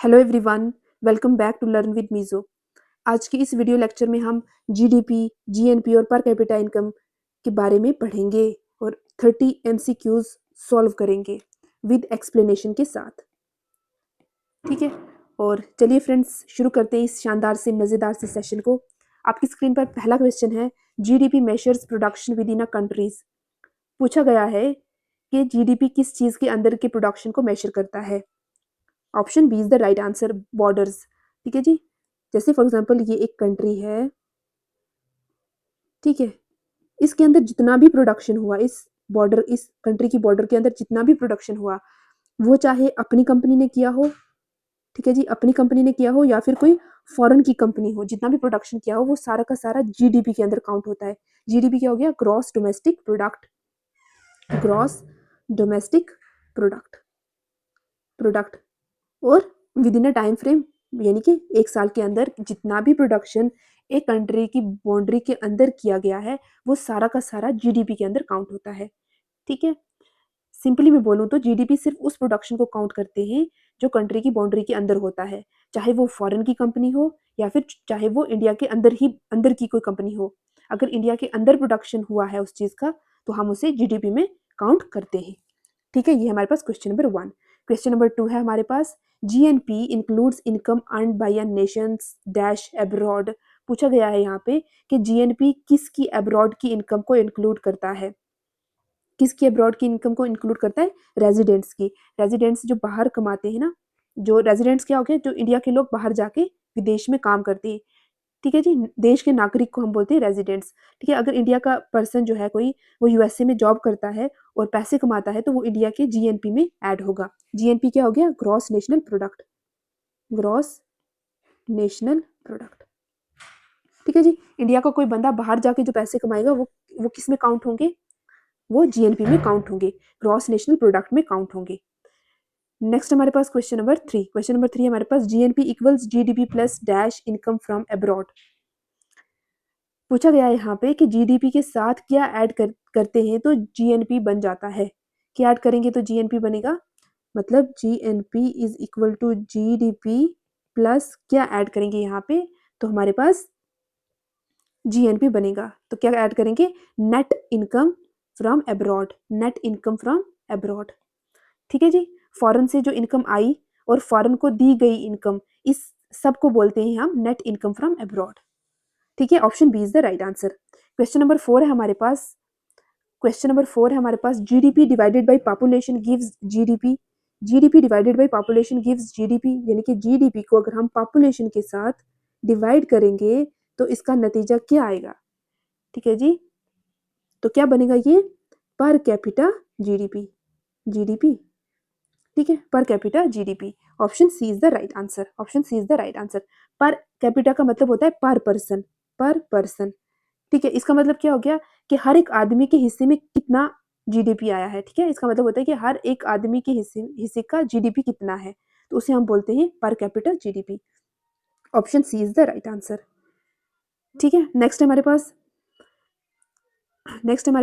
Hello everyone, welcome back to learn with मीज़ो। आज की इस वीडियो लेक्चर में हम जीडीपी, जीएनपी और पर कैपिटा इनकम के बारे में पढ़ेंगे और 30 एमसीक्यूज सॉल्व करेंगे विद एक्सप्लेनेशन के साथ। ठीक है, और चलिए फ्रेंड्स शुरू करते हैं इस शानदार से मज़ेदार से सेशन को। आपकी स्क्रीन पर पहला क्वेश्चन है, GDP measures production within अ कंट्रीज। पूछा गया है कि जीडीपी किस चीज़ के अंदर के प्रोडक्शन को मेजर करता है। Option B is the right answer, borders. ठीक है जी, जैसे फॉर एग्जांपल ये एक कंट्री है, ठीक है, इसके अंदर जितना भी प्रोडक्शन हुआ, इस कंट्री की बॉर्डर के अंदर जितना भी प्रोडक्शन हुआ, वो चाहे अपनी कंपनी ने किया हो, ठीक है जी, अपनी कंपनी ने किया हो या फिर कोई फॉरेन की कंपनी हो, जितना भी प्रोडक्शन किया हो वो सारा का सारा जीडीपी के अंदर काउंट होता है। जीडीपी क्या हो गया? Gross domestic product. Gross domestic product product और within a time frame, यानी कि एक साल के अंदर जितना भी प्रोडक्शन एक कंट्री की बाउंड्री के अंदर किया गया है वो सारा का सारा जीडीपी के अंदर काउंट होता है। ठीक है, सिंपली मैं बोलूँ तो जीडीपी सिर्फ उस प्रोडक्शन को काउंट करते हैं जो कंट्री की बाउंड्री के अंदर होता है, चाहे वो फॉरेन की कंपनी हो या फिर चाहे वो इंडिया के अंदर की कोई कंपनी हो। अगर इंडिया के अंदर प्रोडक्शन हुआ है उस चीज़ का तो हम उसे जीडीपी में काउंट करते हैं। ठीक है, ये हमारे पास क्वेश्चन नंबर 1। क्वेश्चन नंबर 2 है हमारे पास, GNP includes income earned by a nations dash abroad. पूछा गया है यहाँ पे कि जीएनपी किसकी अब्रॉड की इनकम को इंक्लूड करता है। किसकी अब्रॉड की इनकम को इंक्लूड करता है? रेजिडेंट्स की। रेजिडेंट्स जो बाहर कमाते हैं ना, जो रेजिडेंट्स क्या हो गए, जो इंडिया के लोग बाहर जाके विदेश में काम करते हैं। ठीक है जी, देश के नागरिक को हम बोलते हैं रेजिडेंट्स। ठीक है, अगर इंडिया का पर्सन जो है कोई, वो यूएसए में जॉब करता है और पैसे कमाता है तो वो इंडिया के जीएनपी में ऐड होगा। जीएनपी क्या हो गया? Gross national product. Gross national product. ठीक है जी, इंडिया का कोई बंदा बाहर जाके जो पैसे कमाएगा वो किस में काउंट होंगे? वो जीएनपी में काउंट होंगे, ग्रॉस नेशनल प्रोडक्ट में काउंट होंगे। नेक्स्ट हमारे पास क्वेश्चन नंबर 3। क्वेश्चन नंबर 3 हमारे पास, GNP equals GDP plus dash income from abroad. पूछा गया है यहाँ पे कि जीडीपी के साथ क्या करते हैं तो जीएनपी बन जाता है। क्या ऐड करेंगे तो जीएनपी बनेगा? मतलब GNP is equal to GDP plus क्या ऐड करेंगे यहाँ पे तो हमारे पास जीएनपी बनेगा। तो क्या ऐड करेंगे? Net income from abroad. Net income from abroad. ठीक है जी, फॉरेन से जो इनकम आई और फॉरेन को दी गई इनकम, इस सब को बोलते हैं हम नेट इनकम फ्रॉम अब्रॉड। ठीक है, option B is the right answer. Question number 4 है हमारे पास। क्वेश्चन नंबर 4 है हमारे पास, GDP divided by population gives GDP. GDP divided by population gives GDP, यानी कि जीडीपी को अगर हम पॉपुलेशन के साथ डिवाइड करेंगे तो इसका नतीजा क्या आएगा? ठीक है जी, तो क्या बनेगा ये? पर कैपिटा जीडीपी। जीडीपी, ठीक है, per capita GDP. Option C is the right answer. Option C is the right answer. Per capita का मतलब होता है पर पर्सन। पर पर्सन, ठीक है, इसका मतलब क्या हो गया कि हर एक आदमी के हिस्से में कितना जीडीपी आया है। ठीक है, इसका मतलब होता है कि हर एक आदमी के हिस्से हिस्से का जीडीपी कितना है, तो उसे हम बोलते हैं per capita GDP. Option C is the right answer. ठीक है, नेक्स्ट हमारे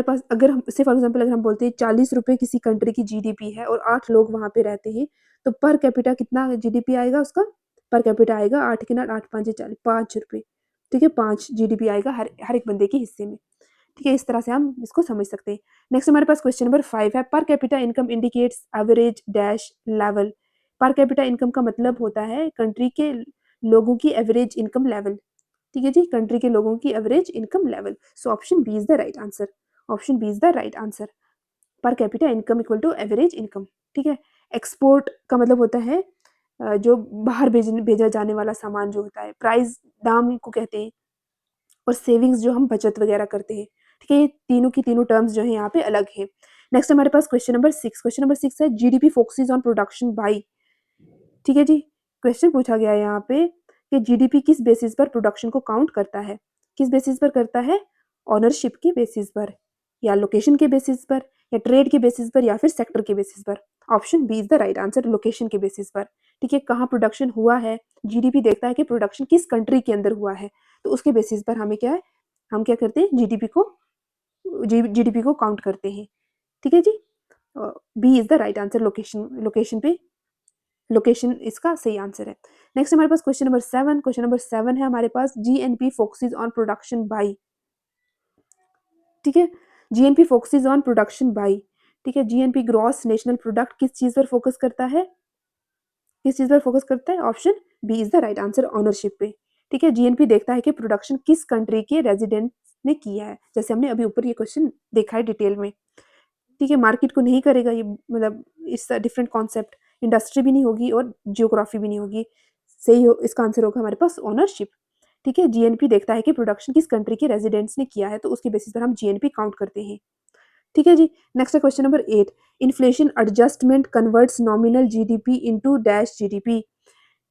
पास अगर हम से फॉर एग्जांपल अगर हम बोलते हैं 40 रुपए किसी कंट्री की जीडीपी है और 8 लोग वहां पे रहते हैं, तो पर कैपिटा कितना जीडीपी आएगा उसका? पर कैपिटा आएगा 8 के नाट 8 5 40, 5 रुपए। ठीक है, 5 जीडीपी आएगा हर हर एक बंदे के हिस्से में। ठीक है, इस तरह से हम इसको समझ सकते हैं। नेक्स्ट हमारे पास क्वेश्चन नंबर 5 है, per capita income indicates average dash level. पर कैपिटा इनकम का मतलब होता है कंट्री के लोगों की एवरेज इनकम लेवल। ठीक है जी, कंट्री के लोगों की average income level. So option B is the right answer. Option B is the right answer. Per capita income equal to average income. ठीक है, एक्सपोर्ट का मतलब होता है जो बाहर भेजा जाने वाला सामान जो होता है, प्राइस दाम को कहते हैं, और सेविंग्स जो हम बचत वगैरह करते हैं। ठीक है, ये तीनों की तीनों टर्म्स जो है यहाँ पे अलग है। नेक्स्ट हमारे पास क्वेश्चन नंबर 6। क्वेश्चन नंबर 6 है, GDP focuses on production by. ठीक है जी, क्वेश्चन पूछा गया है यहाँ पे कि जीडीपी किस बेसिस पर प्रोडक्शन को काउंट करता है। किस बेसिस पर करता है? ऑनरशिप के बेसिस पर, या लोकेशन के बेसिस पर, या ट्रेड के बेसिस पर, या फिर सेक्टर के बेसिस पर। Option B is the right answer, location के बेसिस पर। ठीक है, कहाँ प्रोडक्शन हुआ है, जीडीपी देखता है कि प्रोडक्शन किस कंट्री के अंदर हुआ है, तो उसके बेसिस पर हमें क्या है, हम क्या करते हैं, जीडीपी को काउंट करते हैं। ठीक है जी, B is the right answer, location location पे लोकेशन इसका सही आंसर है। नेक्स्ट हमारे पास क्वेश्चन नंबर 7। क्वेश्चन नंबर 7 है हमारे पास, GNP focuses on production by. ठीक है, GNP focuses on production by. ठीक है, जीएनपी ग्रॉस नेशनल प्रोडक्ट किस चीज पर फोकस करता है? किस चीज पर फोकस करता है? Option B is the right answer, ownership पे। ठीक है, जीएनपी देखता है कि प्रोडक्शन किस कंट्री के रेजिडेंट ने किया है, जैसे हमने अभी ऊपर ये क्वेश्चन देखा है डिटेल में। ठीक है, मार्केट को नहीं करेगा ये, मतलब इट्स डिफरेंट कॉन्सेप्ट, इंडस्ट्री भी नहीं होगी और जियोग्राफी भी नहीं होगी। सही हो, इसका आंसर होगा हमारे पास ओनरशिप। ठीक है, जीएनपी देखता है कि प्रोडक्शन किस कंट्री के रेजिडेंट्स ने किया है, तो उसके बेसिस पर हम जीएनपी काउंट करते हैं। ठीक है जी, नेक्स्ट है question number 8। Inflation adjustment converts nominal GDP into dash GDP.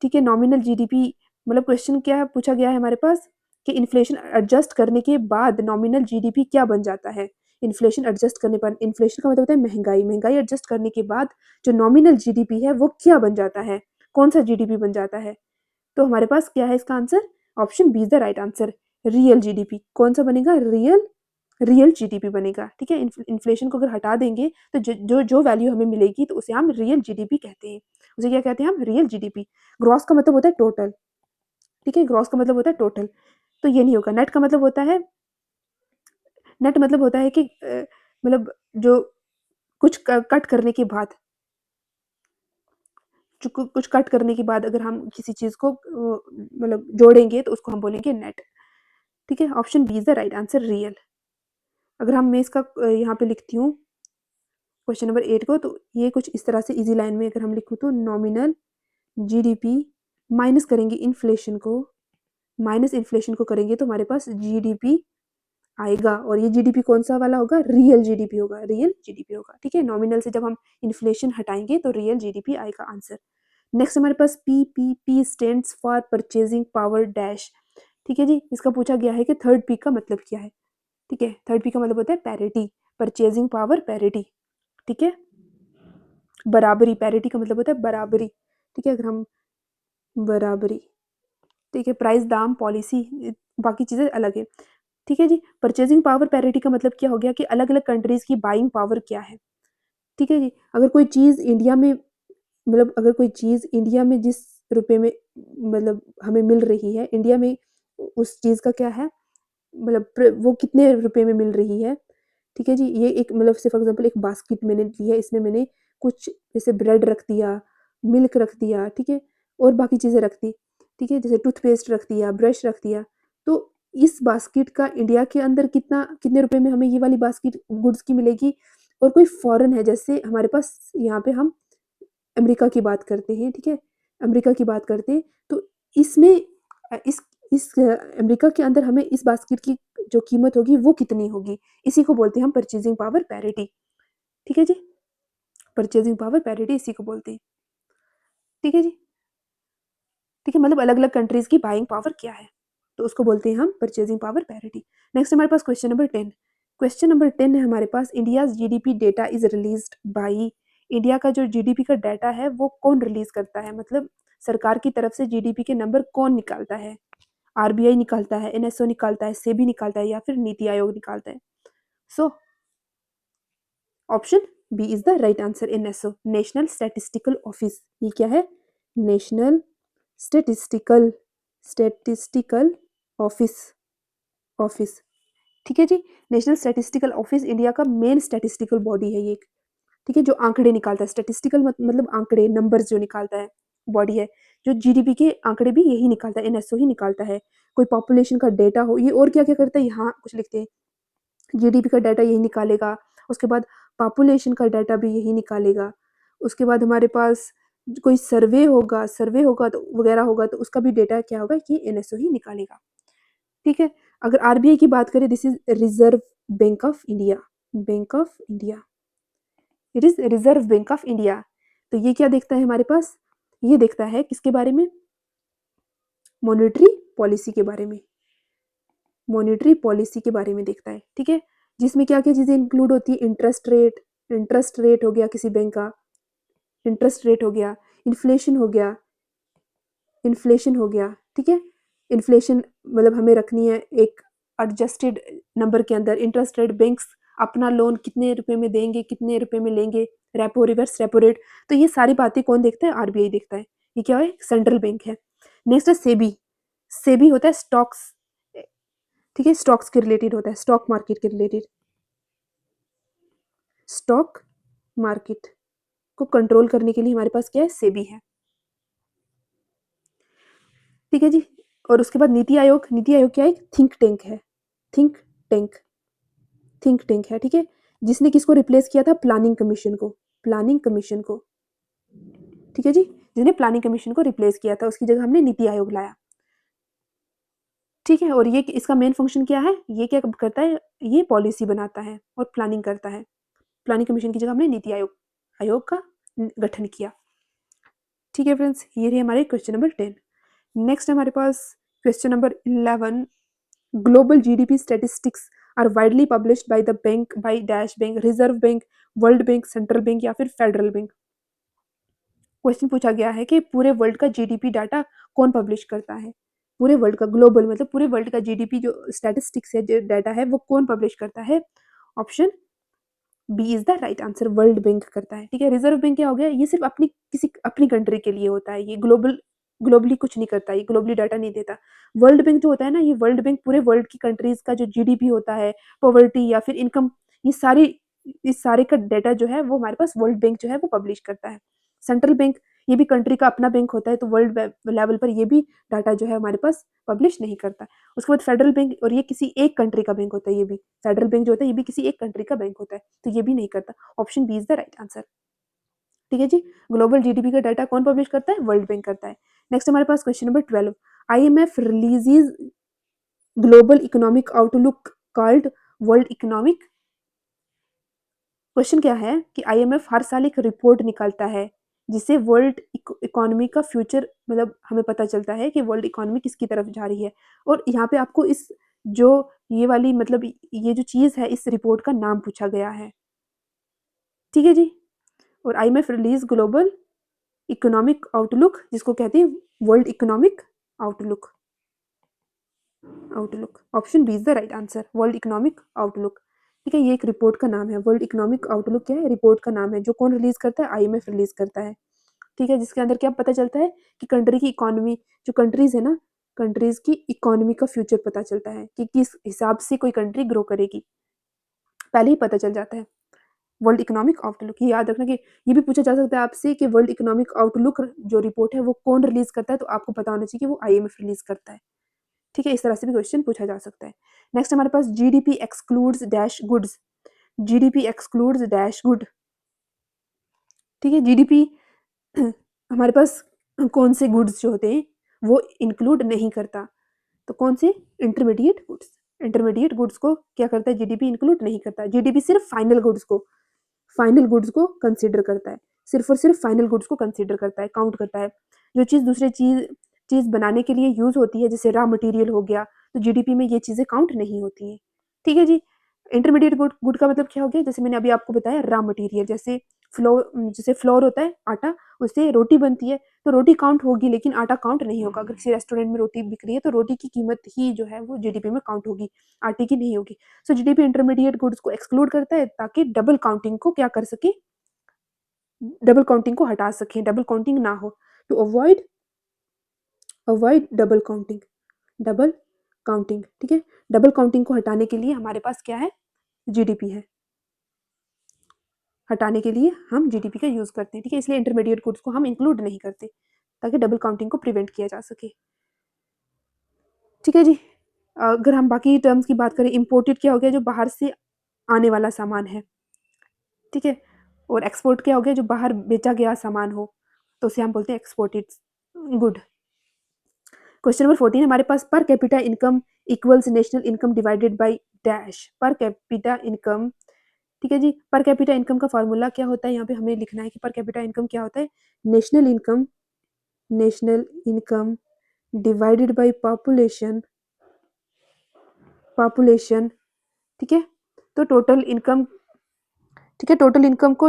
ठीक है, नॉमिनल जीडीपी मतलब क्वेश्चन क्या पूछा गया है हमारे पास कि इन्फ्लेशन एडजस्ट करने के बाद नॉमिनल जीडीपी क्या बन जाता है। इन्फ्लेशन एडजस्ट करने पर, इन्फ्लेशन का मतलब होता है महंगाई, महंगाई एडजस्ट करने के बाद जो नॉमिनल जीडीपी है वो क्या बन जाता है, कौन सा जीडीपी बन जाता है? तो हमारे पास क्या है इसका answer? Option B is the right answer, real GDP. कौन सा बनेगा? रियल, रियल जीडीपी बनेगा। ठीक है, इन्फ्लेशन को अगर हटा देंगे तो जो वैल्यू हमें मिलेगी तो उसे हम रियल जीडीपी कहते हैं। उसे क्या कहते हैं हम? Real GDP. ग्रॉस का मतलब होता है टोटल। ठीक है, ग्रॉस का मतलब होता है टोटल, तो ये नहीं होगा। नेट का मतलब होता है, नेट मतलब होता है कि मतलब जो कुछ कट करने के बाद, कुछ कट करने के बाद अगर हम किसी चीज को मतलब जोड़ेंगे तो उसको हम बोलेंगे नेट। ठीक है, option B is the right answer, real. अगर हम मैं इसका यहाँ पे लिखती हूँ क्वेश्चन नंबर 8 को, तो ये कुछ इस तरह से इजी लाइन में अगर हम लिखूँ तो नॉमिनल जीडीपी माइनस करेंगे इन्फ्लेशन को, माइनस इन्फ्लेशन को करेंगे तो हमारे पास जीडीपी आएगा, और ये जीडीपी कौन सा वाला होगा? रियल जीडीपी होगा, रियल जीडीपी होगा। ठीक है, नॉमिनल से जब हम इन्फ्लेशन हटाएंगे तो रियल जीडीपी आएगा आंसर। नेक्स्ट हमारे पास PPP stands for purchasing power dash. ठीक है जी, इसका पूछा गया है कि थर्ड पी का मतलब क्या है। ठीक है, थर्ड पी का मतलब होता है पैरिटी, परचेजिंग पावर पैरिटी। ठीक है, बराबरी, पैरिटी का मतलब होता है बराबरी। ठीक है, अगर हम बराबरी, ठीक है, प्राइस, दाम, पॉलिसी, बाकी चीजें अलग है। ठीक है जी, परचेजिंग पावर पैरिटी का मतलब क्या हो गया कि अलग अलग कंट्रीज की बाइंग पावर क्या है। ठीक है जी, अगर कोई चीज इंडिया में, मतलब अगर कोई चीज इंडिया में जिस रुपए में मतलब हमें मिल रही है, इंडिया में उस चीज का क्या है, मतलब वो कितने रुपए में मिल रही है। ठीक है जी, ये एक मतलब से फॉर एग्जांपल एक बास्केट मैंने ली है, इसमें मैंने कुछ जैसे ब्रेड रख दिया, मिल्क रख दिया, ठीक है, और बाकी चीज़ें रख दी। ठीक है, जैसे टूथपेस्ट रख दिया, ब्रश रख दिया, तो इस बास्केट का इंडिया के अंदर कितना, कितने रुपए में हमें ये वाली बास्केट गुड्स की मिलेगी। और कोई फॉरेन है, जैसे हमारे पास यहाँ पे हम अमेरिका की बात करते हैं। ठीक है, अमेरिका की बात करते हैं, तो इसमें इस अमेरिका के अंदर हमें इस बास्केट की जो कीमत होगी वो कितनी होगी, इसी को बोलते हैं हम परचेजिंग पावर पैरिटी। ठीक है जी, परचेजिंग पावर पैरिटी इसी को बोलते हैं। ठीक है जी, ठीक है, मतलब अलग अलग कंट्रीज की बाइंग पावर क्या है, तो उसको बोलते हैं हम परचेजिंग पावर पैरिटी। नेक्स्ट हमारे पास क्वेश्चन नंबर 10। क्वेश्चन नंबर 10 है हमारे पास, India's GDP data is released by. India का जो जीडीपी का डाटा है वो कौन रिलीज करता है, मतलब सरकार की तरफ से जीडीपी के नंबर कौन निकालता है? आरबीआई निकालता है, एनएसओ निकालता है, सेबी निकालता है, या फिर नीति आयोग निकालता है? So option B is the right answer, NSO, national statistical office. ये क्या है? National statistical, statistical office, office. ठीक है जी, नेशनल स्टैटिस्टिकल ऑफिस इंडिया का मेन स्टैटिस्टिकल बॉडी है ये। ठीक है, जो आंकड़े निकालता है, स्टैटिस्टिकल मतलब आंकड़े, नंबर्स जो निकालता है, बॉडी है। जो जीडीपी के आंकड़े भी यही निकालता है, एनएसओ ही निकालता है। कोई पॉपुलेशन का डेटा हो, ये और क्या क्या करता है यहाँ कुछ लिखते हैं, जीडीपी का डाटा यही निकालेगा, उसके बाद पॉपुलेशन का डाटा भी यही निकालेगा, उसके बाद हमारे पास कोई सर्वे होगा, सर्वे होगा तो वगैरह होगा तो उसका भी डेटा क्या होगा कि एनएसओ ही निकालेगा। ठीक है, अगर आरबीआई की बात करें, this is reserve bank of India, bank of India, it is reserve bank of India. तो ये क्या देखता है हमारे पास? ये देखता है किसके बारे में? मॉनेटरी पॉलिसी के बारे में, मॉनेटरी पॉलिसी के बारे में देखता है। ठीक है, जिसमें क्या क्या चीजें इंक्लूड होती है? इंटरेस्ट रेट, इंटरेस्ट रेट हो गया किसी बैंक का, इंटरेस्ट रेट हो गया, इन्फ्लेशन हो गया, इन्फ्लेशन हो गया। ठीक है, इन्फ्लेशन मतलब हमें रखनी है एक एडजस्टेड नंबर के अंदर, इंटरेस्ट रेट बैंक्स अपना लोन कितने रुपए में देंगे, कितने रुपए में लेंगे, रेपो, रिवर्स रेपो रेट, तो ये सारी बातें कौन देखता है? आरबीआई देखता है। ये क्या है? सेंट्रल बैंक है। नेक्स्ट है सेबी। सेबी होता है स्टॉक्स, ठीक है, स्टॉक्स के रिलेटेड होता है, स्टॉक मार्केट के रिलेटेड। स्टॉक मार्केट को कंट्रोल करने के लिए हमारे पास क्या है? सेबी है, ठीक है जी। और उसके बाद नीति आयोग। नीति आयोग क्या है? थिंक टैंक है, थिंक टैंक, थिंक टैंक है, ठीक है, जिसने किसको रिप्लेस किया था? प्लानिंग कमीशन को, प्लानिंग कमीशन को, ठीक है जी, जिसने प्लानिंग कमीशन को रिप्लेस किया था, उसकी जगह हमने नीति आयोग लाया, ठीक है। और ये इसका मेन फंक्शन क्या है? ये क्या करता है? ये पॉलिसी बनाता है और प्लानिंग करता है। प्लानिंग कमीशन की जगह हमने नीति आयोग आयोग का गठन किया, ठीक है फ्रेंड्स। ये रहे हमारे क्वेश्चन नंबर 10। नेक्स्ट हमारे पास question number 11। Global GDP statistics are widely published by the bank, by dash bank, Reserve Bank, World Bank, central bank या फिर फेडरल बैंक। क्वेश्चन पूछा गया है कि पूरे वर्ल्ड का जीडीपी डाटा कौन पब्लिश करता है? पूरे वर्ल्ड का, ग्लोबल मतलब पूरे वर्ल्ड का जीडीपी जो स्टैटिस्टिक्स है, जो डाटा है, वो कौन पब्लिश करता है? Option B is the right answer, World Bank करता है, ठीक है। रिजर्व बैंक क्या हो गया? ये सिर्फ अपनी किसी अपनी कंट्री के लिए होता है, ये ग्लोबली कुछ नहीं करता, ये ग्लोबली डाटा नहीं देता। वर्ल्ड बैंक जो होता है ना, ये वर्ल्ड बैंक पूरे वर्ल्ड की कंट्रीज का जो जीडीपी होता है, पॉवर्टी या फिर इनकम, ये सारी, इस सारे का डाटा जो है वो हमारे पास वर्ल्ड बैंक जो है वो पब्लिश करता है। सेंट्रल बैंक, ये भी कंट्री का अपना बैंक होता है, तो वर्ल्ड लेवल पर ये भी डाटा जो है हमारे पास पब्लिश नहीं करता। उसके बाद फेडरल बैंक, और ये किसी एक कंट्री का बैंक होता है, ये भी फेडरल बैंक जो होता है ये भी किसी एक कंट्री का बैंक होता है, तो ये भी नहीं करता। Option B is the right answer, ठीक है जी। ग्लोबल जीडीपी का डाटा कौन पब्लिश करता है? वर्ल्ड बैंक करता है। नेक्स्ट हमारे पास question number 12। IMF releases Global economic Outlook called World Economic. Question क्या है कि आईएमएफ हर साल एक रिपोर्ट निकालता है जिससे वर्ल्ड इकोनॉमी का फ्यूचर, मतलब हमें पता चलता है कि वर्ल्ड इकोनॉमी किसकी तरफ जा रही है। और यहाँ पे आपको इस जो ये वाली, मतलब ये जो चीज़ है, इस रिपोर्ट का नाम पूछा गया है, ठीक है जी। और IMF release global economic outlook, जिसको कहते हैं world economic outlook, outlook. Option B is the right answer, world economic outlook, ठीक है। ये एक रिपोर्ट का नाम है, वर्ल्ड इकोनॉमिक आउटलुक क्या है? रिपोर्ट का नाम है, जो कौन रिलीज करता है? आईएमएफ रिलीज करता है, ठीक है। जिसके अंदर क्या पता चलता है कि कंट्री की इकोनॉमी, जो कंट्रीज है ना, कंट्रीज की इकोनॉमी का फ्यूचर पता चलता है कि किस हिसाब से कोई कंट्री ग्रो करेगी, पहले ही पता चल जाता है। वर्ल्ड इकोनॉमिक आउटलुक, ये याद रखना कि ये भी पूछा जा सकता है आपसे कि वर्ल्ड इकोनॉमिक आउटलुक जो रिपोर्ट है वो कौन रिलीज करता है, तो आपको पता होना चाहिए कि वो आईएमएफ रिलीज करता है, ठीक है। इस तरह से भी क्वेश्चन पूछा जा सकता है। नेक्स्ट हमारे पास GDP excludes dash goods. GDP excludes dash good, ठीक है। जीडीपी हमारे पास कौन से गुड्स जो होते हैं वो इंक्लूड नहीं करता, तो कौन से? Intermediate goods. इंटरमीडिएट गुड्स को क्या करता है? जीडीपी इंक्लूड नहीं करता। जीडीपी सिर्फ फाइनल गुड्स को, फाइनल गुड्स को कंसीडर करता है, सिर्फ और सिर्फ फाइनल गुड्स को कंसीडर करता है, काउंट करता है। जो चीज़ दूसरे चीज़ बनाने के लिए यूज होती है, जैसे रॉ मटेरियल हो गया, तो जीडीपी में ये चीज़ें काउंट नहीं होती हैं, ठीक है जी। इंटरमीडिएट गुड गुड का मतलब क्या हो गया? जैसे मैंने अभी आपको बताया, रॉ मटेरियल, जैसे फ्लोर होता है, आटा, उससे रोटी बनती है, तो रोटी काउंट होगी लेकिन आटा काउंट नहीं होगा। अगर किसी रेस्टोरेंट में रोटी बिक रही है तो रोटी की कीमत ही जो है वो जीडीपी में काउंट होगी, आटे की नहीं होगी। सो जीडीपी इंटरमीडिएट गुड्स को एक्सक्लूड करता है ताकि डबल काउंटिंग को क्या कर सके? डबल काउंटिंग को हटा सकें, डबल काउंटिंग ना हो, to avoid avoid double counting, double counting, ठीक है। डबल काउंटिंग को हटाने के लिए हमारे पास क्या है? जीडीपी है, हटाने के लिए हम जीडीपी का यूज करते हैं, ठीक है। इसलिए इंटरमीडिएट गुड्स को हम इंक्लूड नहीं करते ताकि डबल काउंटिंग को प्रिवेंट किया जा सके, ठीक है जी। अगर हम बाकी टर्म्स की बात करें, इंपोर्टेड क्या हो गया? जो बाहर से आने वाला सामान है, ठीक है। और एक्सपोर्ट क्या हो गया? जो बाहर बेचा गया सामान हो, तो उसे हम बोलते हैं एक्सपोर्टेड गुड। क्वेश्चन नंबर 14 हमारे पास, per capita income equals national income divided by dash. Per capita income, ठीक है जी। पर कैपिटा इनकम का फॉर्मूला क्या होता है? यहाँ पे हमें लिखना है कि पर कैपिटा इनकम क्या होता है? National income, national income divided by population, population, ठीक है। तो टोटल इनकम, ठीक है, टोटल इनकम को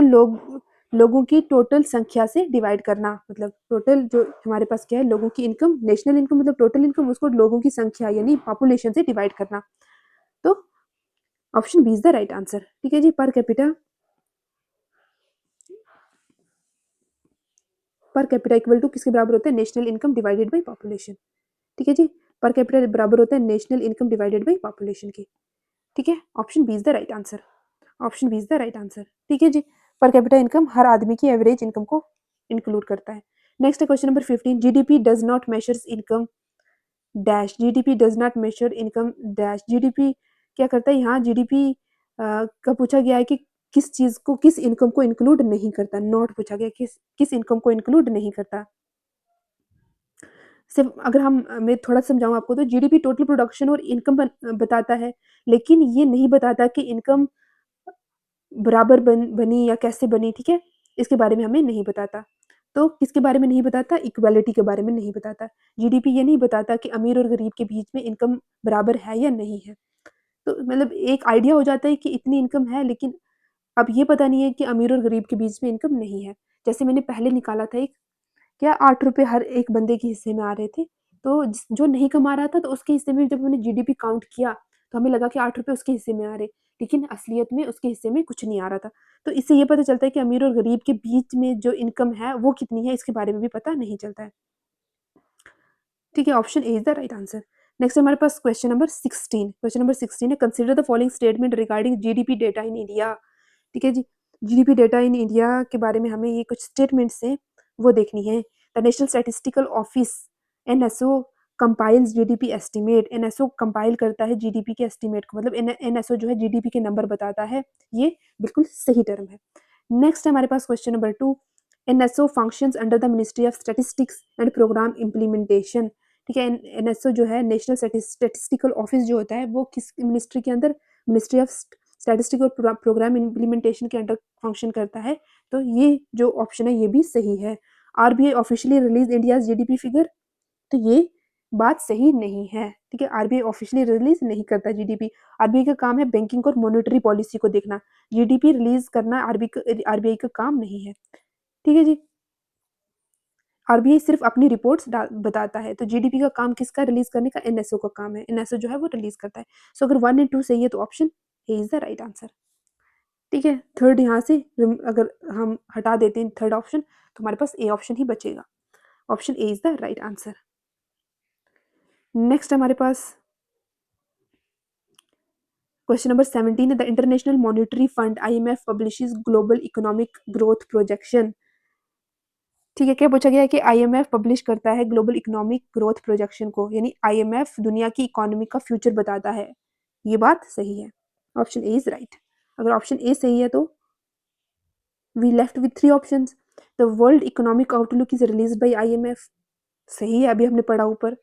लोगों की टोटल संख्या से डिवाइड करना, मतलब टोटल जो हमारे पास क्या है, लोगों की इनकम, नेशनल इनकम मतलब टोटल इनकम, उसको लोगों की संख्या यानी पॉपुलेशन से डिवाइड करना। तो option B is the right answer. ठीक है जी, पर कैपिटा इक्वल टू किसके बराबर होता है, national income divided by population. ठीक है जी, पर कैपिटा बराबर होता है national income divided by population की। ठीक है, option B is the right answer. Option B is the right answer. ठीक है जी, पर कैपिटा इनकम हर आदमी की एवरेज इनकम को इंक्लूड करता है। नेक्स्ट है question number 15, GDP does not measures income dash, GDP does not measure income dash. GDP क्या करता है, यहाँ जीडीपी का पूछा गया है कि किस चीज को, किस इनकम को इंक्लूड नहीं करता, नॉट पूछा गया किस किस इनकम को इंक्लूड नहीं करता। सिर्फ अगर हम मैं थोड़ा समझाऊं आपको, तो जीडीपी टोटल प्रोडक्शन और इनकम बताता है, लेकिन ये नहीं बताता कि इनकम बराबर बनी या कैसे बनी। ठीक है, इसके बारे में हमें नहीं बताता। तो किसके बारे में नहीं बताता, इक्वालिटी के बारे में नहीं बताता। जीडीपी ये नहीं बताता कि अमीर और गरीब के बीच में इनकम बराबर है या नहीं है। तो मतलब एक आइडिया हो जाता है कि इतनी इनकम है, लेकिन अब ये पता नहीं है कि अमीर और गरीब के बीच में इनकम नहीं है। जैसे मैंने पहले निकाला था एक, क्या 8 रुपए हर एक बंदे के हिस्से में आ रहे थे, तो जो नहीं कमा रहा था तो उसके हिस्से में जब मैंने जीडीपी काउंट किया तो हमें लगा कि 8 रुपए उसके हिस्से में आ रहे, लेकिन असलियत में उसके हिस्से में कुछ नहीं आ रहा था। तो इससे ये पता चलता है कि अमीर और गरीब के बीच में जो इनकम है वो कितनी है, इसके बारे में भी पता नहीं चलता है। ठीक है, option A is the right answer. Next हमारे पास क्वेश्चन नंबर 16। क्वेश्चन नंबर 16 है, consider the following statement regarding GDP data in India. ठीक है जी, जीडीपी डेटा इन इंडिया के बारे में हमें ये कुछ स्टेटमेंट्स हैं वो देखनी है। The national statistical office NSO compiles GDP estimate. NSO compile करता है जीडीपी के एस्टीमेट को, मतलब एनएसओ जो है जीडीपी के नंबर बताता है, ये बिल्कुल सही टर्म है। नेक्स्ट है हमारे पास question number 2, NSO functions under the Ministry of Statistics and Programme Implementation. ठीक है, एनएसओ जो है नेशनल स्टैटिस्टिकल ऑफिस जो होता है वो किस मिनिस्ट्री के अंदर, मिनिस्ट्री ऑफ स्टैटिस्टिक और प्रोग्राम इम्प्लीमेंटेशन के अंडर फंक्शन करता है। तो ये जो ऑप्शन है ये भी सही है। RBI officially release India GDP figure, तो ये बात सही नहीं है। ठीक है, आरबीआई ऑफिशियली रिलीज नहीं करता जीडीपी। आरबीआई का काम है बैंकिंग और मॉनेटरी पॉलिसी को देखना, जीडीपी रिलीज करना आरबीआई का काम नहीं है। ठीक है जी, आरबीआई सिर्फ अपनी रिपोर्ट्स बताता है, तो जीडीपी का काम किसका, रिलीज करने का, एनएसओ का काम है। एनएसओ जो है वो रिलीज करता है। सो अगर 1 एंड 2 सही है तो option A is the right answer. ठीक है, थर्ड यहाँ से अगर हम हटा देते हैं थर्ड ऑप्शन तो हमारे पास ए ऑप्शन ही बचेगा। Option A is the right answer. Next हमारे पास क्वेश्चन नंबर 17 है, the international monetary fund IMF publishes global economic growth projection. ठीक है, क्या पूछा गया है कि आईएमएफ पब्लिश करता है ग्लोबल इकोनॉमिक ग्रोथ प्रोजेक्शन को, यानी आईएमएफ दुनिया की इकोनॉमी का फ्यूचर बताता है। ये बात सही है, ऑप्शन ए इज राइट। अगर ऑप्शन ए सही है तो we left with 3 options. The world economic outlook is released by IMF, सही है, अभी हमने पढ़ा ऊपर।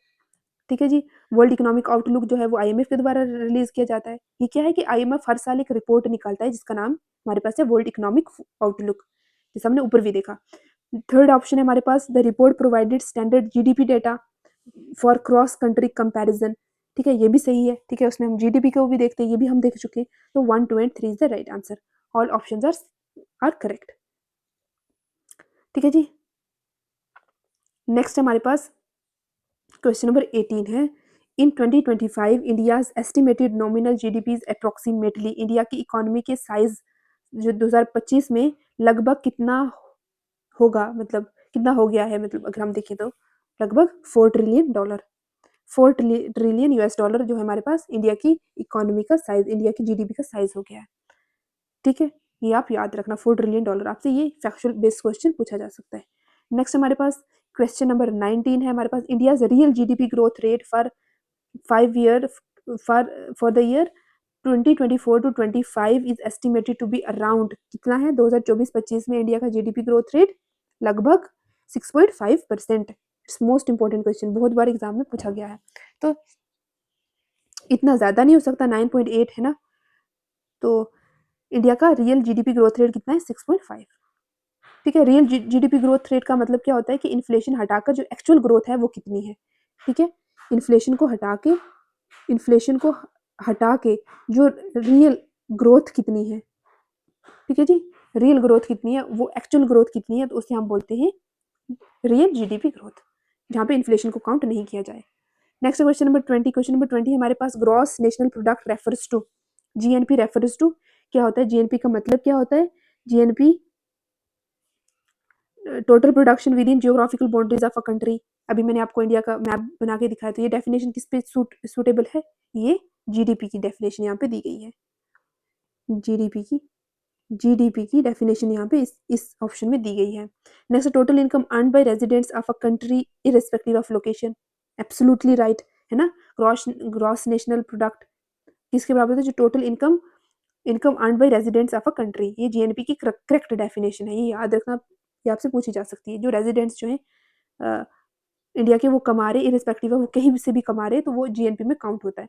ठीक है जी, वर्ल्ड इकोनॉमिक आउटलुक जो है वो आईएमएफ के द्वारा रिलीज किया जाता है। ये क्या है कि आईएमएफ हर साल एक रिपोर्ट निकालता है जिसका नाम हमारे पास है वर्ल्ड इकोनॉमिक आउटलुक, जैसे हमने ऊपर भी देखा। थर्ड ऑप्शन है हमारे पास, the report provided standard GDP data for cross country comparison. ठीक है, ये भी सही है। ठीक है, उसमें हम जीडीपी को भी देखते हैं, ये भी हम देख चुके हैं। तो 1, 2 and 3 is the right answer. All options are correct. ठीक है जी, नेक्स्ट हमारे पास क्वेश्चन नंबर 18 है, इन 2025 India's estimated nominal GDP is approximately. India की इकोनॉमी के साइज जो 2025 में लगभग कितना होगा, मतलब कितना हो गया है, मतलब अगर हम देखें तो लगभग $4 ट्रिलियन। 4 ट्रिलियन यूएस डॉलर जो है हमारे पास इंडिया की इकोनॉमी का साइज, इंडिया की जीडीपी का साइज हो गया है। ठीक है, ये आप याद रखना, $4 ट्रिलियन। आपसे ये फैक्चुअल बेस्ड क्वेश्चन पूछा जा सकता है। नेक्स्ट हमारे पास क्वेश्चन नंबर 19 है हमारे पास, India's real GDP growth rate for 5 year for the year 2024 to 25 is estimated to be around, कितना है 2024-25 में इंडिया का जीडीपी ग्रोथ रेट लगभग 6.5%। इट्स मोस्ट इंपॉर्टेंट क्वेश्चन, बहुत बार एग्जाम में पूछा गया है। तो इतना ज़्यादा नहीं हो सकता, 9.8 है ना, तो इंडिया का रियल जीडीपी ग्रोथ रेट कितना है, 6.5। ठीक है, रियल जीडीपी ग्रोथ रेट का मतलब क्या होता है कि इन्फ्लेशन हटाकर जो एक्चुअल ग्रोथ है वो कितनी है। ठीक है, इन्फ्लेशन को हटा के, इन्फ्लेशन को हटा के जो रियल ग्रोथ कितनी है, ठीक है जी, रियल ग्रोथ कितनी है, वो एक्चुअल ग्रोथ कितनी है, तो उसे हम बोलते हैं रियल जीडीपी ग्रोथ, जहाँ पे इन्फ्लेशन को काउंट नहीं किया जाए। Next question number 20। Question number 20 हमारे पास, gross national product refers to. GNP refers to, क्या होता है जीएनपी का मतलब क्या होता है? GNP total production within geographical boundaries of a country. अभी मैंने आपको इंडिया का मैप बना के दिखाया, तो ये डेफिनेशन किस पे सूटेबल है? ये जीडीपी की डेफिनेशन यहाँ पे दी गई है। जीडीपी की डेफिनेशन यहाँ पे इस ऑप्शन में दी गई है। Next, total income earn by residents of a country irrespective of location. Absolutely right है ना। ग्रॉस नेशनल प्रोडक्ट किसके बराबर होता है? जो total income income earn by residents of a country, ये जीएनपी की करेक्ट डेफिनेशन है। ये याद रखना, ये आपसे पूछी जा सकती है। जो रेजिडेंट्स जो है इंडिया के, वो कमा रहे इरिस्पेक्टिव है, वो कहीं से भी कमा रहे, तो वो जीएनपी में काउंट होता है।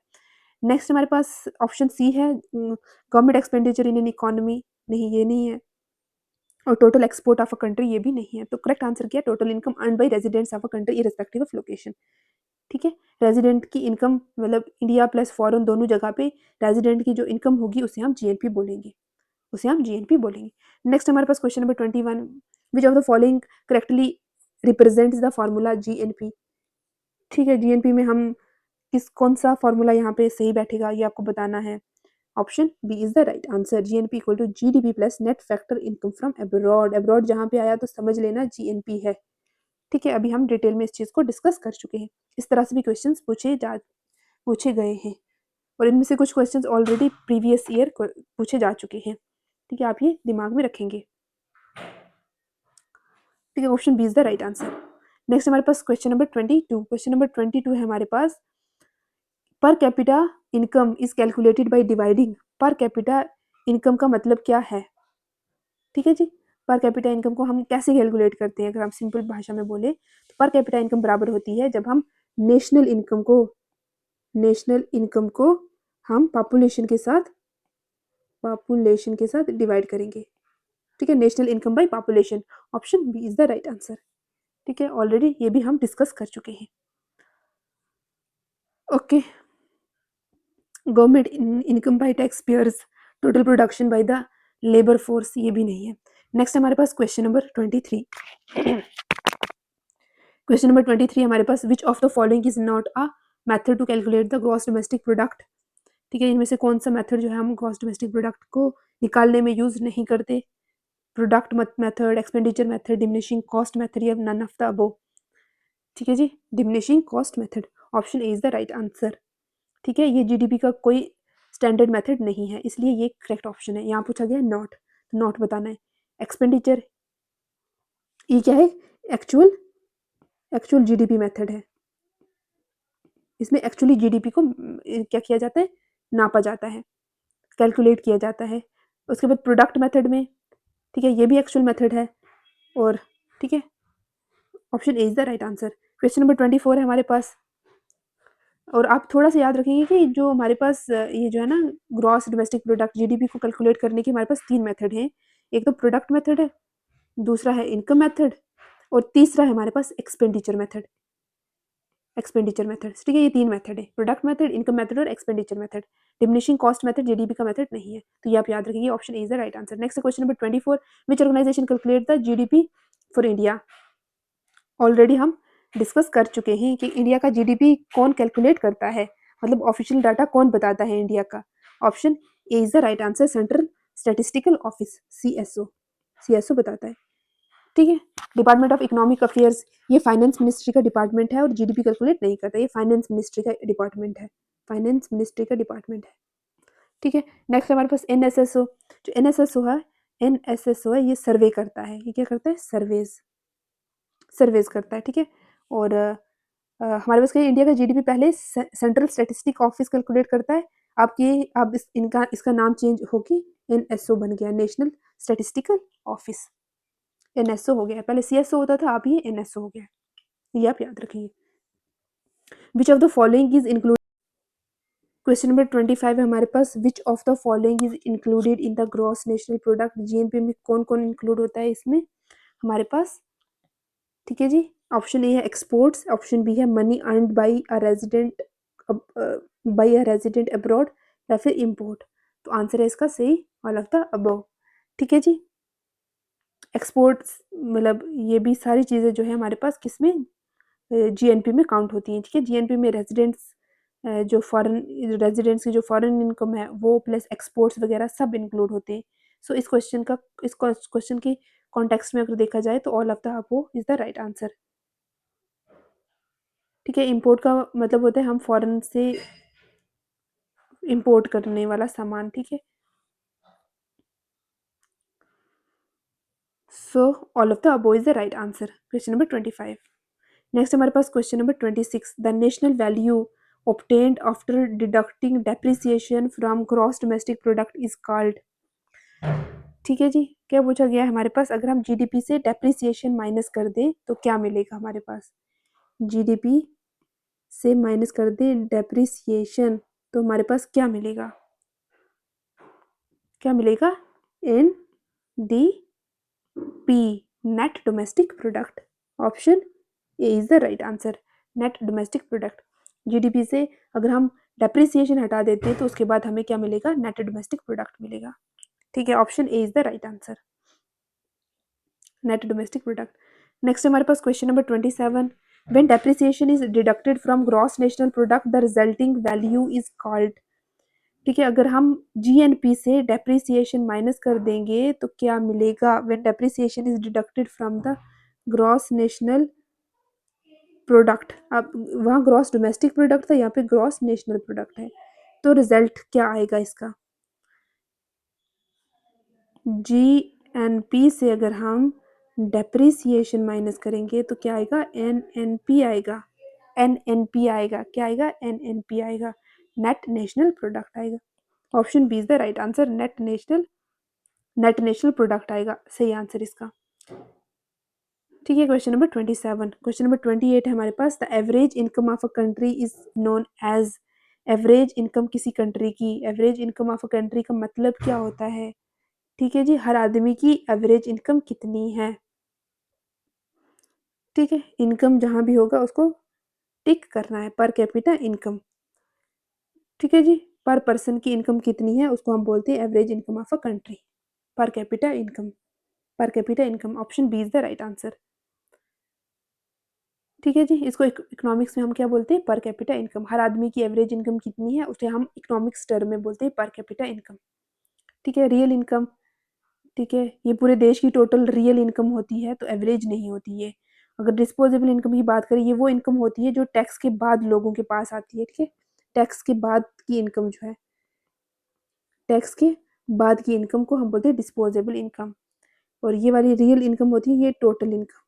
नेक्स्ट हमारे पास ऑप्शन सी है, government expenditure in an economy. नहीं, ये नहीं है। और total export of a country, ये भी नहीं है। तो करेक्ट आंसर क्या है? Total income earn by residents of a country irrespective of location. ठीक है, रेजिडेंट की इनकम मतलब इंडिया प्लस फॉरेन दोनों जगह पे रेजिडेंट की जो इनकम होगी उसे हम जीएनपी बोलेंगे, उसे हम जीएनपी बोलेंगे। नेक्स्ट हमारे पास question number 21, which of the following correctly represents the formula GNP. ठीक है, जीएनपी में हम कौन सा फॉर्मूला यहाँ पे सही बैठेगा, ये आपको बताना है। Option B is the right answer. GNP equal to GDP plus net factor income from abroad. Abroad जहाँ पे आया तो समझ लेना जीएनपी है। ठीक है, अभी हम डिटेल में इस चीज़ को डिस्कस कर चुके हैं। इस तरह से भी क्वेश्चंस पूछे गए हैं, और इनमें से कुछ क्वेश्चंस ऑलरेडी प्रीवियस ईयर पूछे जा चुके हैं। ठीक है, आप ये दिमाग में रखेंगे। ठीक है, option B is the right answer. Next हमारे पास क्वेश्चन नंबर 22। क्वेश्चन नंबर 22 है हमारे पास, per capita income is calculated by dividing. Per capita income का मतलब क्या है? ठीक है जी, पर कैपिटा इनकम को हम कैसे कैलकुलेट करते हैं? अगर हम सिंपल भाषा में बोले तो पर कैपिटा इनकम बराबर होती है जब हम नेशनल इनकम को नेशनल इनकम को हम पॉपुलेशन के साथ डिवाइड करेंगे। ठीक है, national income by population. Option B is the right answer. ठीक है, ऑलरेडी ये भी हम डिस्कस कर चुके हैं। Okay, government income by tax payers, total production by the labour force, ये भी नहीं है। नेक्स्ट हमारे पास क्वेश्चन नंबर 23। क्वेश्चन नंबर 23 हमारे पास, which of the following is not a method to calculate the gross domestic product. ठीक है, इनमें से कौन सा मेथड जो है हम ग्रॉस डोमेस्टिक प्रोडक्ट को निकालने में यूज नहीं करते? Product method, expenditure method, diminishing cost method, या नन ऑफ द अबव। ठीक है जी, diminishing cost method. Option A is the right answer. ठीक है, ये जीडीपी का कोई स्टैंडर्ड मेथड नहीं है, इसलिए ये करेक्ट ऑप्शन है। यहाँ पूछा गया नॉट, तो नॉट बताना है। एक्सपेंडिचर, ये क्या है? एक्चुअल एक्चुअल जीडीपी मेथड है। इसमें एक्चुअली जीडीपी को क्या किया जाता है? नापा जाता है, कैलकुलेट किया जाता है। उसके बाद प्रोडक्ट मेथड में, ठीक है, ये भी एक्चुअल मेथड है। और ठीक है, option A is the right answer. Question number 24 है हमारे पास, और आप थोड़ा सा याद रखेंगे कि जो हमारे पास ये जो है ना ग्रॉस डोमेस्टिक प्रोडक्ट जीडीपी को कैलकुलेट करने के हमारे पास 3 मेथड हैं। एक तो प्रोडक्ट मेथड है, दूसरा है इनकम मेथड, और तीसरा है हमारे पास एक्सपेंडिचर मेथड। ठीक है, ये 3 मेथड है, प्रोडक्ट मेथड, इनकम मेथड और expenditure method. Diminishing cost method GDP का मेथड नहीं है, तो ये आप याद रखिए। Option A is the right answer. Next question number 24, which organisation calculate the GDP for India. Already हम डिस्कस कर चुके हैं कि इंडिया का जीडीपी कौन कैलकुलेट करता है, मतलब ऑफिशियल डाटा कौन बताता है इंडिया का। Option A is the right answer, central statistical office, CSO बताता है। ठीक है, डिपार्टमेंट ऑफ इकोनॉमिक अफेयर्स, ये फाइनेंस मिनिस्ट्री का डिपार्टमेंट है और जीडीपी कैलकुलेट नहीं करता, ये फाइनेंस मिनिस्ट्री का डिपार्टमेंट है। फाइनेंस मिनिस्ट्री का डिपार्टमेंट है। ठीक है, नेक्स्ट हमारे पास एनएसएसओ। जो एनएसएसओ है, ये सर्वे करता है। ये क्या करता है? सर्वेज करता है। ठीक है, और हमारे पास क्या है? इंडिया का जीडीपी पहले सेंट्रल स्टैटिस्टिक ऑफिस कैलकुलेट करता है। अब इसका नाम चेंज होके एनएसओ बन गया, नेशनल स्टैटिस्टिकल ऑफिस। एनएसओ हो गया, पहले सीएसओ होता था, अब ये एनएसओ हो गया। ये आप याद रखिए। Which of the following is include, question number 25 है हमारे पास, which of the following is included in the gross national product. GNP में कौन कौन इंक्लूड होता है इसमें हमारे पास? ठीक है जी, ऑप्शन ए है एक्सपोर्ट्स, ऑप्शन बी है money earned by a resident abroad, या फिर इम्पोर्ट। तो आंसर है इसका सही, ऑल ऑफ द अबव। ठीक है जी, एक्सपोर्ट्स मतलब ये भी सारी चीज़ें जो है हमारे पास किस में? जीएनपी में काउंट होती हैं। ठीक है, जीएनपी में रेजिडेंट्स जो फॉरेन रेजिडेंट्स की जो फॉरेन इनकम है वो प्लस एक्सपोर्ट्स वगैरह सब इंक्लूड होते हैं। सो इस क्वेश्चन के कॉन्टेक्स्ट में अगर देखा जाए तो all of the above is the right answer. ठीक है, इंपोर्ट का मतलब होता है हम फॉरेन से इंपोर्ट करने वाला सामान। ठीक है, so all of the above is the right answer. Question number 25। Next हमारे पास question number 26। The national value obtained after deducting depreciation from gross domestic product is called। ठीक है जी, क्या पूछा गया है हमारे पास, अगर हम जीडीपी से डेप्रिसिएशन माइनस कर दें तो क्या मिलेगा हमारे पास। जीडीपी से माइनस कर दें डेप्रिसिएशन तो हमारे पास क्या मिलेगा, क्या मिलेगा, N D P, net domestic product. Option A is the right answer, net domestic product. GDP से अगर हम डेप्रिसिएशन हटा देते हैं तो उसके बाद हमें क्या मिलेगा, नेट डोमेस्टिक प्रोडक्ट मिलेगा। ठीक है, option A is the right answer, net domestic product. Next हमारे पास question number 27। When depreciation is deducted from gross national product the resulting value is called. ठीक है, अगर हम जीएनपी से डेप्रिसिएशन माइनस कर देंगे तो क्या मिलेगा, when depreciation is deducted from the gross national product. अब वहाँ ग्रॉस डोमेस्टिक प्रोडक्ट था, यहाँ पे ग्रॉस नेशनल प्रोडक्ट है, तो रिजल्ट क्या आएगा इसका, जीएनपी से अगर हम डेप्रिसिएशन माइनस करेंगे तो क्या आएगा, एनएनपी आएगा, एनएनपी आएगा, क्या आएगा, एनएनपी आएगा, नेट नेशनल प्रोडक्ट आएगा। Option B is the right answer, net national product आएगा सही आंसर इसका। ठीक है, क्वेश्चन नंबर 27। क्वेश्चन नंबर 28 है हमारे पास, the average income of a country is known as. Average income किसी कंट्री की, average income of a country का मतलब क्या होता है। ठीक है जी, हर आदमी की एवरेज इनकम कितनी है। ठीक है, इनकम जहां भी होगा उसको टिक करना है, पर कैपिटा इनकम। ठीक है जी, पर पर्सन की इनकम कितनी है उसको हम बोलते हैं average income of a country, per capita income, per capita income. Option B is the right answer. ठीक है जी, इसको इकोनॉमिक्स में हम क्या बोलते हैं, पर कैपिटा इनकम। हर आदमी की एवरेज इनकम कितनी है उसे हम इकोनॉमिक्स टर्म में बोलते हैं पर कैपिटा इनकम। ठीक है, रियल इनकम, ठीक है, ये पूरे देश की टोटल रियल इनकम होती है तो एवरेज नहीं होती है। अगर डिस्पोजेबल इनकम की बात करें, ये वो इनकम होती है जो टैक्स के बाद लोगों के पास आती है। ठीक है, टैक्स के बाद की इनकम जो है, टैक्स के बाद की इनकम को हम बोलते हैं डिस्पोजेबल इनकम। और ये वाली रियल इनकम होती है ये टोटल इनकम,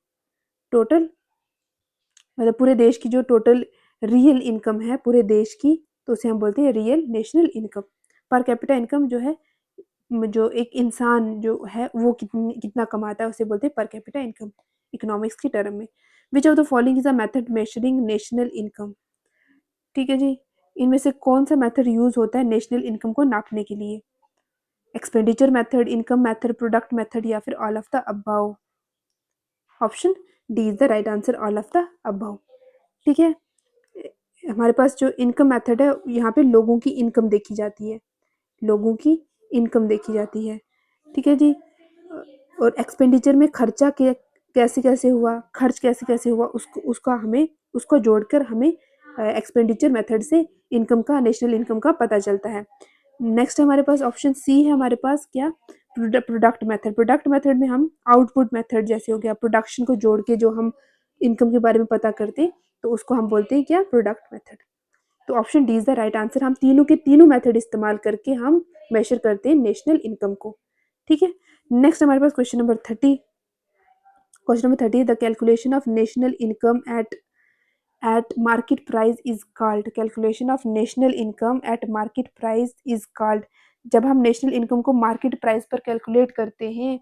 टोटल मतलब पूरे देश की जो टोटल रियल इनकम है पूरे देश की, तो उसे हम बोलते हैं real national income. Per capita income जो है, जो एक इंसान जो है वो कितना कमाता है उसे बोलते हैं पर कैपिटा इनकम इकोनॉमिक्स की टर्म में। विच of the following is a method measuring national income. ठीक है जी, इनमें से कौन सा मेथड यूज होता है नेशनल इनकम को नापने के लिए, expenditure method, income method, product method या फिर all of the above. Option D is the right answer, all of the above. ठीक है, हमारे पास जो इनकम मेथड है यहाँ पे लोगों की इनकम देखी जाती है, लोगों की इनकम देखी जाती है। ठीक है जी, और एक्सपेंडिचर में खर्चा के कैसे कैसे हुआ, खर्च कैसे कैसे हुआ उसको उसका हमें उसको जोड़कर हमें एक्सपेंडिचर मेथड से इनकम का, नेशनल इनकम का पता चलता है। नेक्स्ट हमारे पास ऑप्शन सी है हमारे पास क्या, प्रोडक्ट मेथड। प्रोडक्ट मेथड में हम आउटपुट मेथड जैसे हो गया, प्रोडक्शन को जोड़ के जो हम इनकम के बारे में पता करते हैं तो उसको हम बोलते हैं क्या, प्रोडक्ट मेथड। तो option D is the right answer, हम तीनों के तीनों मेथड इस्तेमाल करके हम मेजर करते हैं नेशनल इनकम को। ठीक है, नेक्स्ट हमारे पास question number 30। Question number 30, the calculation of national income at market price is called. Calculation of national income at market price is called. जब हम नेशनल इनकम को मार्केट प्राइस पर कैलकुलेट करते हैं,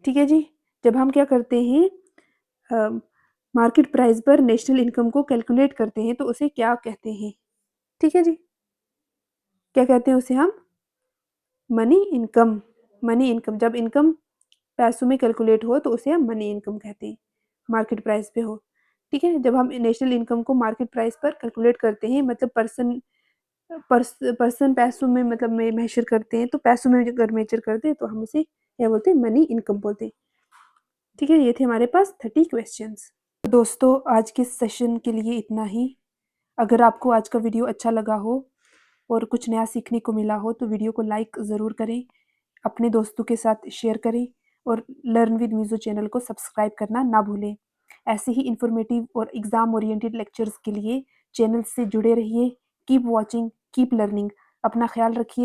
ठीक है जी, जब हम क्या करते हैं मार्केट प्राइस पर नेशनल इनकम को कैलकुलेट करते हैं तो उसे क्या कहते हैं। ठीक है जी, क्या कहते हैं उसे हम, मनी इनकम। मनी इनकम, जब इनकम पैसों में कैलकुलेट हो तो उसे हम मनी इनकम कहते हैं, मार्केट प्राइस पे हो। ठीक है, जब हम नेशनल इनकम को मार्केट प्राइस पर कैलकुलेट करते हैं मतलब पर्सन पैसों में मतलब में मेजर करते हैं, तो पैसों में अगर मेजर करते हैं तो हम उसे क्या बोलते हैं, मनी इनकम बोलते हैं। ठीक है, ये थे हमारे पास 30 क्वेश्चंस। दोस्तों आज के सेशन के लिए इतना ही। अगर आपको आज का वीडियो अच्छा लगा हो और कुछ नया सीखने को मिला हो तो वीडियो को लाइक ज़रूर करें, अपने दोस्तों के साथ शेयर करें और लर्न विद मीज़ो चैनल को सब्सक्राइब करना ना भूलें। ऐसे ही इन्फॉर्मेटिव और एग्ज़ाम ओरिएंटेड लेक्चर्स के लिए चैनल से जुड़े रहिए। Keep watching, keep learning. अपना ख्याल रखिए।